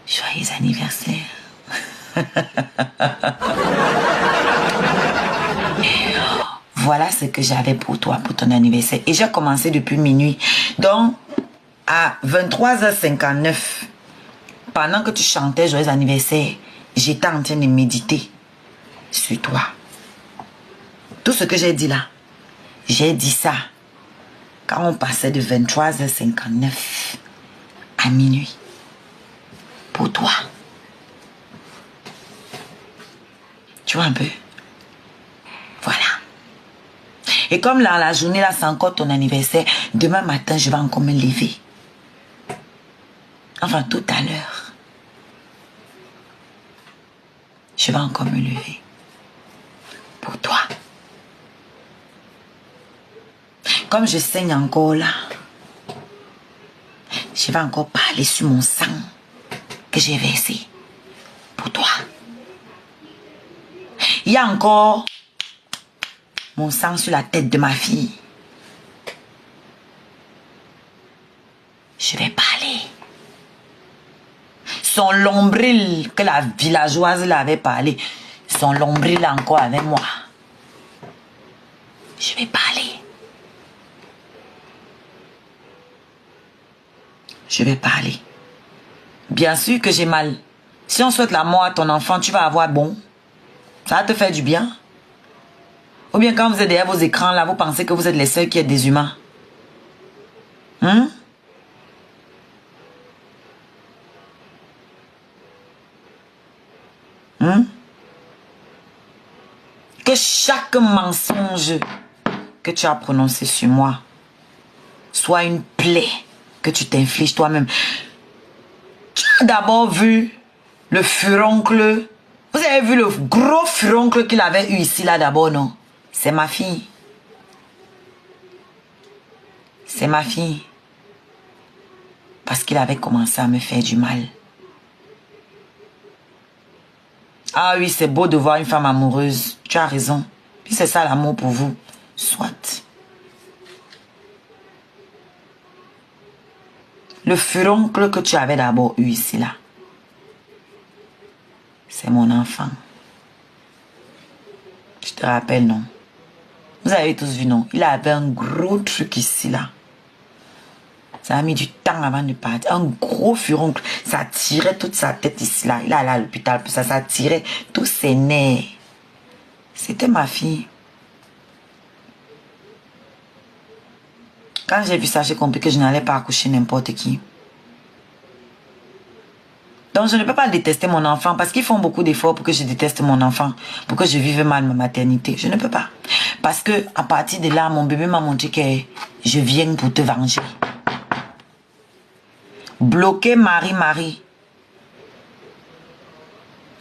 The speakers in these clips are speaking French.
Joyeux anniversaire. Voilà ce que j'avais pour toi, pour ton anniversaire. Et j'ai commencé depuis minuit. Donc, à 23h59, pendant que tu chantais Joyeux anniversaire, j'étais en train de méditer sur toi. Tout ce que j'ai dit là, j'ai dit ça quand on passait de 23h59 à minuit. Pour toi. Tu vois un peu? Voilà. Et comme là, la journée là, c'est encore ton anniversaire, demain matin, je vais encore me lever. Enfin, tout à l'heure. Je vais encore me lever. Pour toi. Comme je saigne encore là, je vais encore parler sur mon sang que j'ai versé. Pour toi. Il y a encore mon sang sur la tête de ma fille. Je vais parler. Son nombril que la villageoise l'avait parlé. Son nombril encore avec moi. Je vais parler. Je vais parler. Bien sûr que j'ai mal. Si on souhaite la mort à ton enfant, tu vas avoir bon. Ça va te faire du bien. Ou bien quand vous êtes derrière vos écrans, là, vous pensez que vous êtes les seuls qui êtes des humains. Hein? Hein? Que chaque mensonge que tu as prononcé sur moi soit une plaie que tu t'infliges toi-même. Tu as d'abord vu le furoncle. Vous avez vu le gros furoncle qu'il avait eu ici, là, d'abord, non? C'est ma fille. C'est ma fille. Parce qu'il avait commencé à me faire du mal. Ah oui, c'est beau de voir une femme amoureuse. Tu as raison. Puis c'est ça l'amour pour vous. Soit. Le furoncle que tu avais d'abord eu ici, là. C'est mon enfant. Je te rappelle, non? Vous avez tous vu, non? Il avait un gros truc ici, là. Ça a mis du temps avant de partir. Un gros furoncle. Ça tirait toute sa tête ici, là. Il est allé à l'hôpital. Ça tirait tous ses nerfs. C'était ma fille. Quand j'ai vu ça, j'ai compris que je n'allais pas accoucher n'importe qui. Donc, je ne peux pas détester mon enfant parce qu'ils font beaucoup d'efforts pour que je déteste mon enfant, pour que je vive mal ma maternité. Je ne peux pas. Parce que à partir de là, mon bébé m'a montré que je viens pour te venger. Bloquer Marie.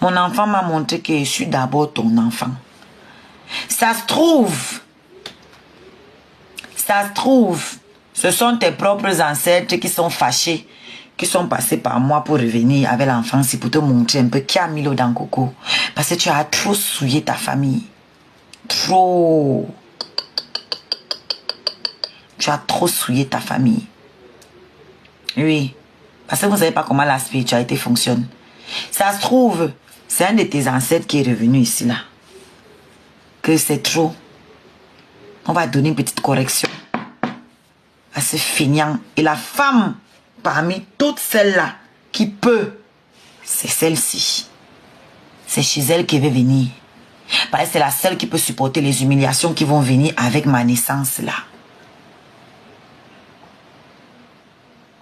Mon enfant m'a montré que je suis d'abord ton enfant. Ça se trouve, ce sont tes propres ancêtres qui sont fâchés, qui sont passés par moi pour revenir avec l'enfant, c'est pour te montrer un peu qui a mis l'eau dans le coco. Parce que tu as trop souillé ta famille. Trop. Tu as trop souillé ta famille. Oui. Parce que vous ne savez pas comment la spiritualité fonctionne. Ça se trouve, c'est un de tes ancêtres qui est revenu ici, là. Que c'est trop. On va donner une petite correction à ce feignant. Et la femme, parmi toutes celles-là, qui peut, c'est celle-ci. C'est chez elle qui veut venir. Parce que c'est la seule qui peut supporter les humiliations qui vont venir avec ma naissance, là.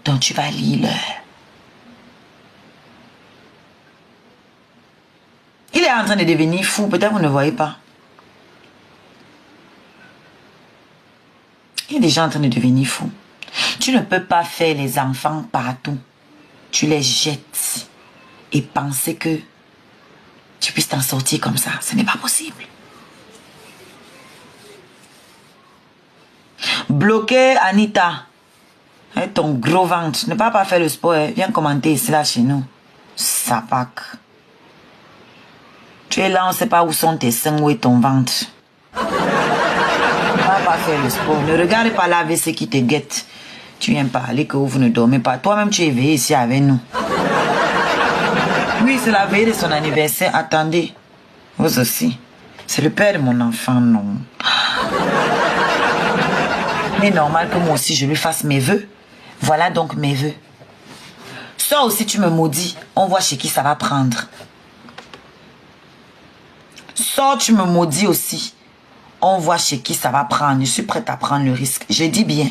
Donc tu vas lire. Il est en train de devenir fou. Peut-être vous ne voyez pas. Il est déjà en train de devenir fou. Tu ne peux pas faire les enfants partout. Tu les jettes et penser que tu puisses t'en sortir comme ça. Ce n'est pas possible. Bloquer Anita. Hein, ton gros ventre. Ne pas faire le sport. Hein. Viens commenter cela chez nous. Sapac. Tu es là, on ne sait pas où sont tes seins, où est ton ventre. Ne pas faire le sport. Ne regarde pas la WC qui te guette. Tu viens parler que vous ne dormez pas. Toi-même, tu es éveillé ici avec nous. Oui, c'est la veille de son anniversaire. Attendez. Vous aussi. C'est le père de mon enfant, non. Mais normal que moi aussi je lui fasse mes vœux. Voilà donc mes vœux. Soit aussi tu me maudis, on voit chez qui ça va prendre. Soit tu me maudis aussi, on voit chez qui ça va prendre. Je suis prête à prendre le risque. Je dis bien.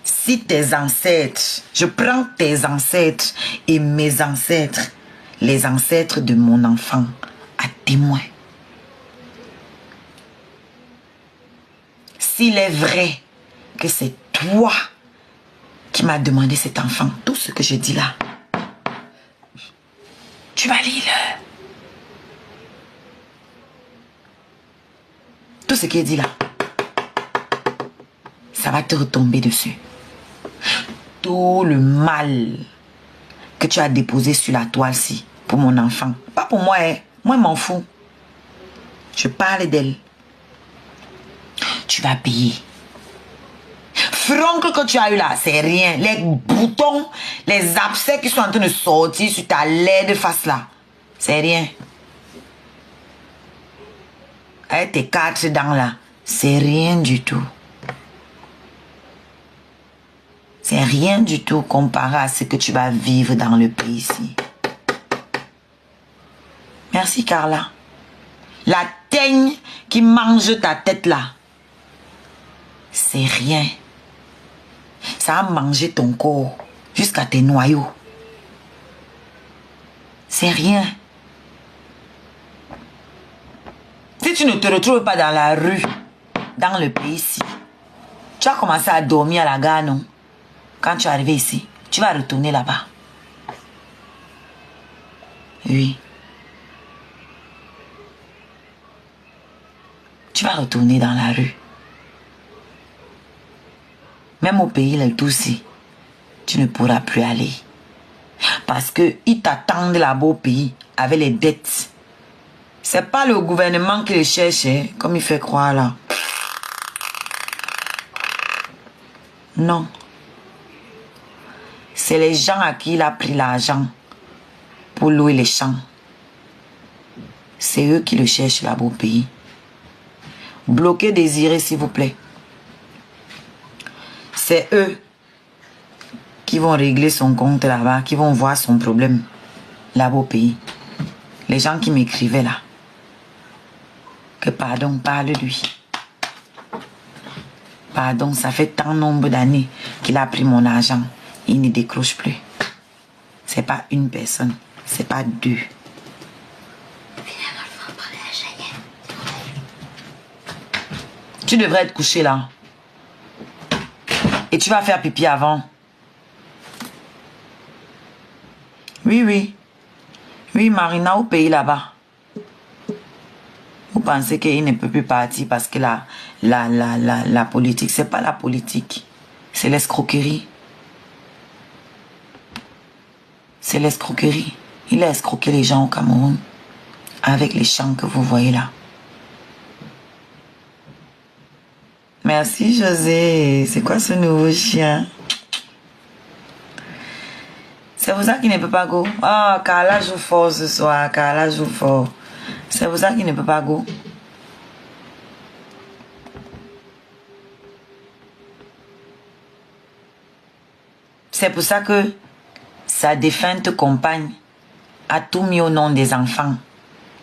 Si tes ancêtres, je prends tes ancêtres et mes ancêtres, les ancêtres de mon enfant, à témoin. S'il est vrai que c'est toi qui m'as demandé cet enfant, tout ce que je dis là, tu vas lire. Tout ce qui est dit là, ça va te retomber dessus. Tout le mal que tu as déposé sur la toile-ci pour mon enfant. Pas pour moi, hein. Moi, je m'en fous. Je parle d'elle. Tu vas payer. Froncle que tu as eu là, c'est rien. Les boutons, les abcès qui sont en train de sortir sur ta laide face là, c'est rien. Avec tes 4 dents là, c'est rien du tout. C'est rien du tout comparé à ce que tu vas vivre dans le pays ici. Merci Carla. La teigne qui mange ta tête là, c'est rien. Ça a mangé ton corps jusqu'à tes noyaux. C'est rien. Si tu ne te retrouves pas dans la rue, dans le pays ici, tu as commencé à dormir à la gare, non? Quand tu es arrivé ici, tu vas retourner là-bas. Oui. Tu vas retourner dans la rue. Même au pays, le Toussi, tu ne pourras plus aller. Parce qu'ils t'attendent là-bas au pays avec les dettes. C'est pas le gouvernement qui les cherche, hein, comme il fait croire là. Non. C'est les gens à qui il a pris l'argent pour louer les champs. C'est eux qui le cherchent là-bas au pays. Bloquez Désiré, s'il vous plaît. C'est eux qui vont régler son compte là-bas, qui vont voir son problème là-bas au pays. Les gens qui m'écrivaient là. Que pardon, parle-lui. Pardon, ça fait tant nombre d'années qu'il a pris mon argent. Il ne décroche plus. C'est pas une personne, c'est pas deux. Tu devrais être couché là. Et tu vas faire pipi avant. Oui, oui. Oui, Marina, au pays là-bas. Vous pensez qu'il ne peut plus partir parce que la politique, c'est pas la politique. C'est l'escroquerie. C'est l'escroquerie. Il a escroqué les gens au Cameroun. Avec les champs que vous voyez là. Merci José. C'est quoi ce nouveau chien? C'est pour ça qu'il ne peut pas go. Ah, Carla joue fort ce soir. Carla joue fort. C'est pour ça qu'il ne peut pas go. C'est pour ça que sa défunte compagne a tout mis au nom des enfants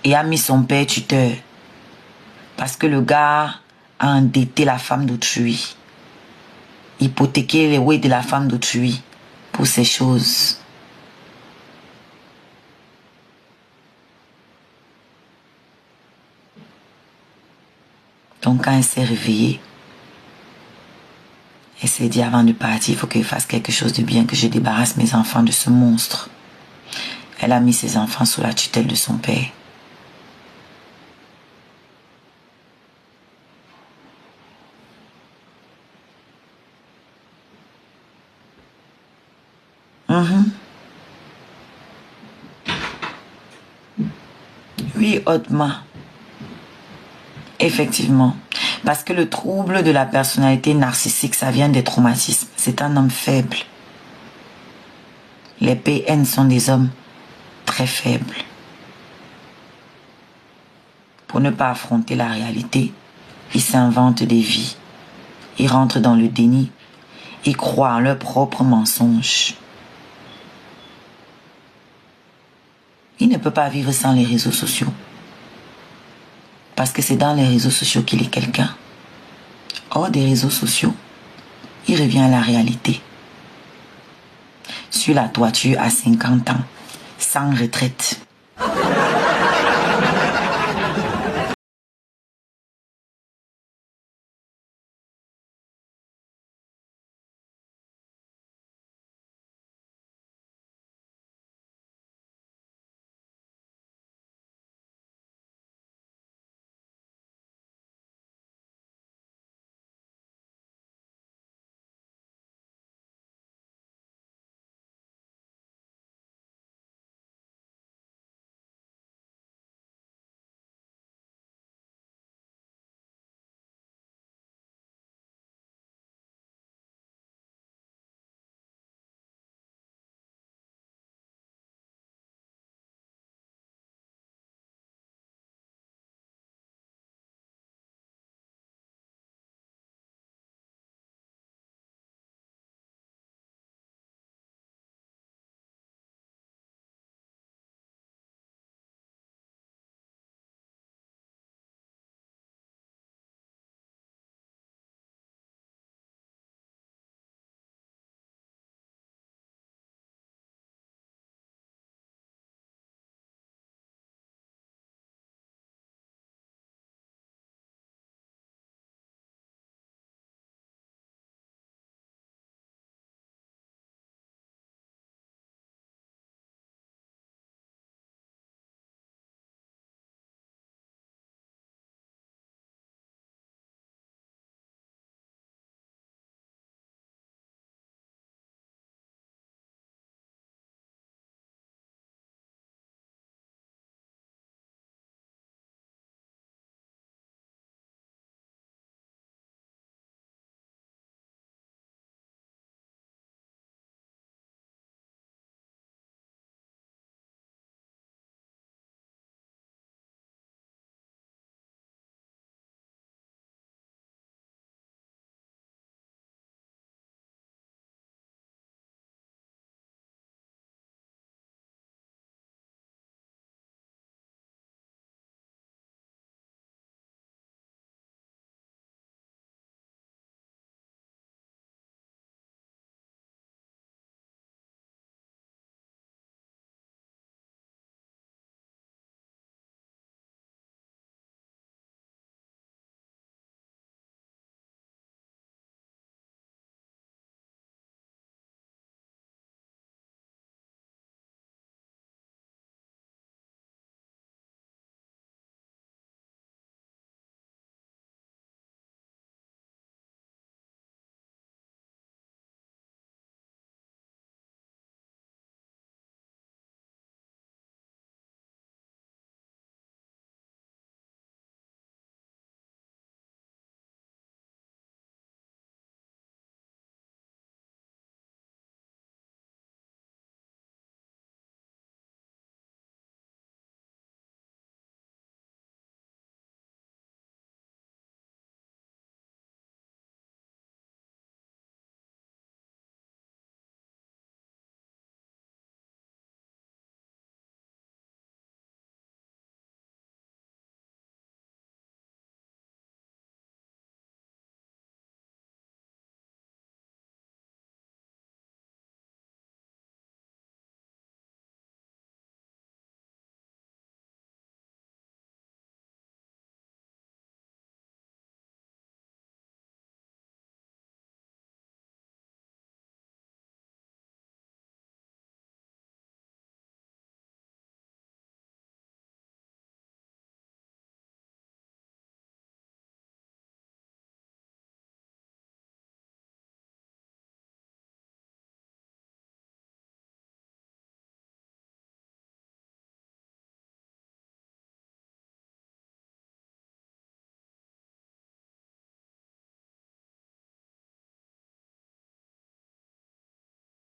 et a mis son père tuteur. Parce que le gars a endetté la femme d'autrui. Hypothéqué les ouais de la femme d'autrui pour ces choses. Donc quand elle s'est réveillée, elle s'est dit avant de partir, il faut qu'elle fasse quelque chose de bien, que je débarrasse mes enfants de ce monstre. Elle a mis ses enfants sous la tutelle de son père. Oui, hautement. Effectivement. Parce que le trouble de la personnalité narcissique, ça vient des traumatismes. C'est un homme faible. Les PN sont des hommes très faibles. Pour ne pas affronter la réalité, ils s'inventent des vies. Ils rentrent dans le déni. Ils croient en leurs propres mensonges. Il ne peut pas vivre sans les réseaux sociaux. Parce que c'est dans les réseaux sociaux qu'il est quelqu'un. Hors des réseaux sociaux, il revient à la réalité. Sur la toiture à 50 ans, sans retraite.